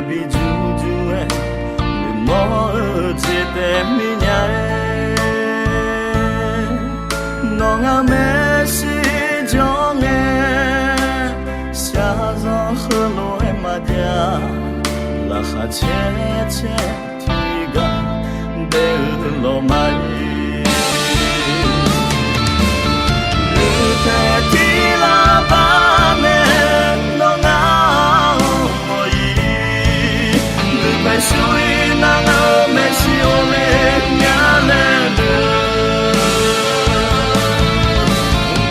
比住住诶，你莫记得明年，侬啊没西中诶，下着河路诶马家，拉哈切切提个得罗马伊。属于那个没西我们家人的，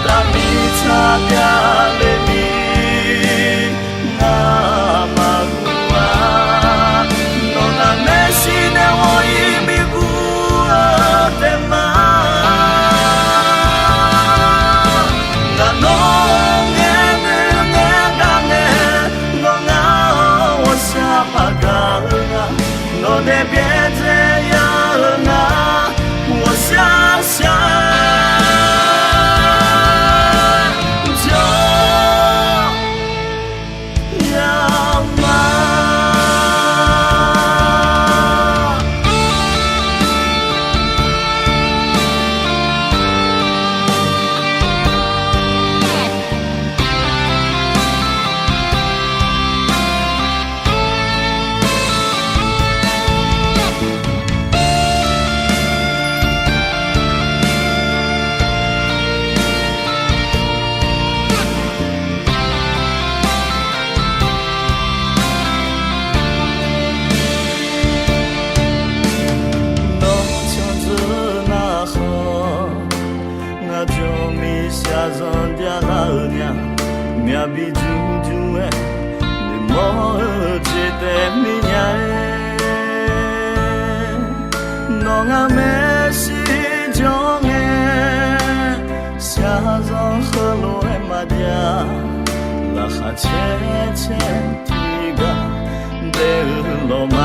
大米差点嘞米那马古啊，侬那没西的我一米古的嘛，那侬眼的眼干的，侬啊我下巴干。我得别这样啊！我想想。命比住住诶，你莫记得明年，侬啊没西中诶，下着河路诶马家，拉哈切切提个得罗马。